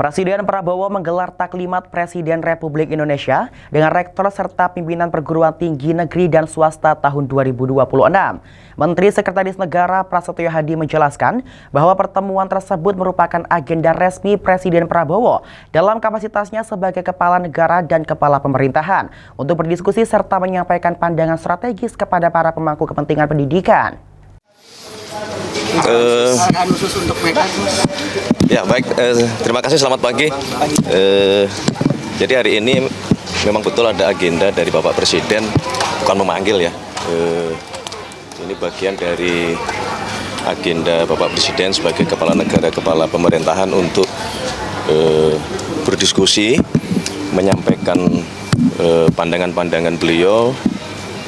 Presiden Prabowo menggelar taklimat Presiden Republik Indonesia dengan rektor serta pimpinan perguruan tinggi negeri dan swasta tahun 2026. Menteri Sekretaris Negara Prasetyo Hadi menjelaskan bahwa pertemuan tersebut merupakan agenda resmi Presiden Prabowo dalam kapasitasnya sebagai kepala negara dan kepala pemerintahan untuk berdiskusi serta menyampaikan pandangan strategis kepada para pemangku kepentingan pendidikan. Ya baik, terima kasih, selamat pagi. Jadi hari ini memang betul ada agenda dari Bapak Presiden, bukan memanggil ya. Ini bagian dari agenda Bapak Presiden sebagai kepala negara, kepala pemerintahan untuk berdiskusi, menyampaikan pandangan-pandangan beliau,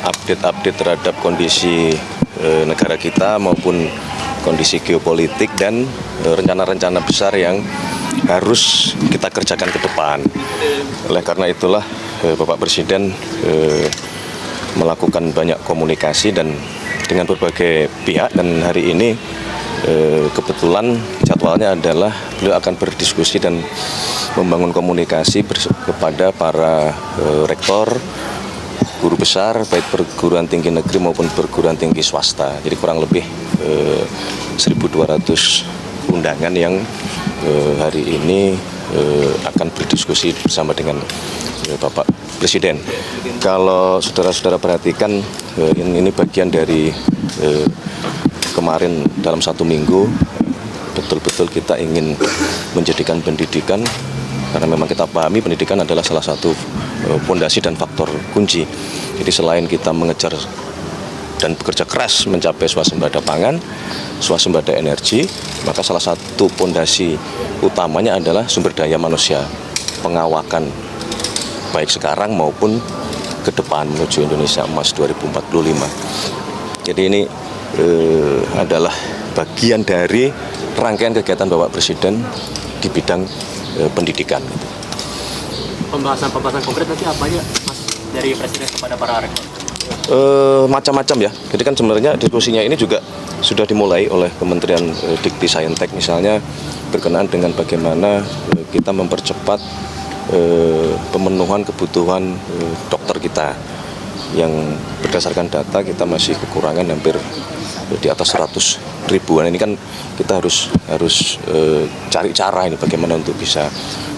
update-update terhadap kondisi negara kita maupun kondisi geopolitik dan rencana-rencana besar yang harus kita kerjakan ke depan. Oleh karena itulah Bapak Presiden melakukan banyak komunikasi dan dengan berbagai pihak, dan hari ini kebetulan jadwalnya adalah beliau akan berdiskusi dan membangun komunikasi kepada para rektor, guru besar, baik perguruan tinggi negeri maupun perguruan tinggi swasta. Jadi kurang lebih 1.200 undangan yang hari ini akan berdiskusi bersama dengan Bapak Presiden. Kalau saudara-saudara perhatikan, ini bagian dari kemarin dalam 1 minggu, betul-betul kita ingin menjadikan pendidikan, karena memang kita pahami pendidikan adalah salah satu fondasi dan faktor kunci. Jadi selain kita mengejar dan bekerja keras mencapai swasembada pangan, swasembada energi, maka salah satu fondasi utamanya adalah sumber daya manusia, pengawakan baik sekarang maupun ke depan menuju Indonesia Emas 2045. Jadi ini adalah bagian dari rangkaian kegiatan Bapak Presiden di bidang pendidikan. Pembahasan konkret nanti apa aja, Mas, dari Presiden kepada para rektor? Macam-macam ya. Jadi kan sebenarnya diskusinya ini juga sudah dimulai oleh Kementerian Dikti Saintek, misalnya berkenaan dengan bagaimana kita mempercepat pemenuhan kebutuhan dokter kita, yang berdasarkan data kita masih kekurangan hampir di atas 100 ribuan. Ini kan kita harus cari cara ini bagaimana untuk bisa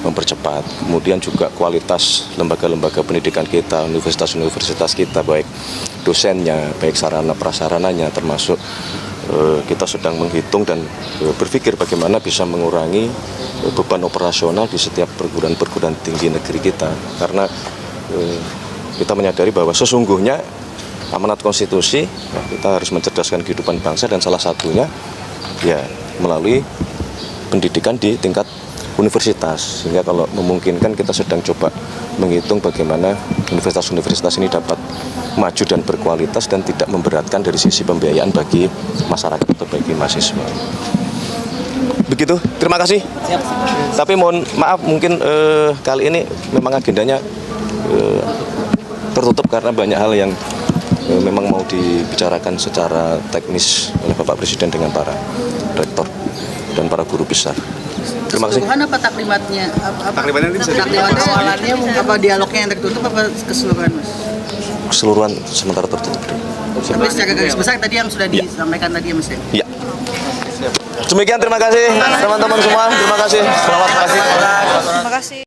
mempercepat. Kemudian juga kualitas lembaga-lembaga pendidikan kita, universitas-universitas kita, baik dosennya, baik sarana prasarananya, termasuk kita sedang menghitung dan berpikir bagaimana bisa mengurangi beban operasional di setiap perguruan tinggi negeri kita. Karena kita menyadari bahwa sesungguhnya amanat konstitusi, kita harus mencerdaskan kehidupan bangsa, dan salah satunya ya melalui pendidikan di tingkat universitas. Sehingga kalau memungkinkan kita sedang coba menghitung bagaimana universitas-universitas ini dapat maju dan berkualitas dan tidak memberatkan dari sisi pembiayaan bagi masyarakat atau bagi mahasiswa. Begitu, terima kasih. Siap. Tapi mohon maaf, mungkin kali ini memang agendanya tertutup karena banyak hal yang memang mau dibicarakan secara teknis oleh Bapak Presiden dengan para rektor dan para guru besar. Terima kasih. Keseluruhan apa taklimatnya? Taklimatnya ini bisa Taklimatnya awalannya apa dialognya yang tertutup apa keseluruhan, Mas? Keseluruhan sementara tertutup. Tapi secara garis besar tadi yang sudah disampaikan tadi ya, Mas ya? Iya. Demikian, terima kasih teman-teman semua. Terima kasih. Selamat pagi.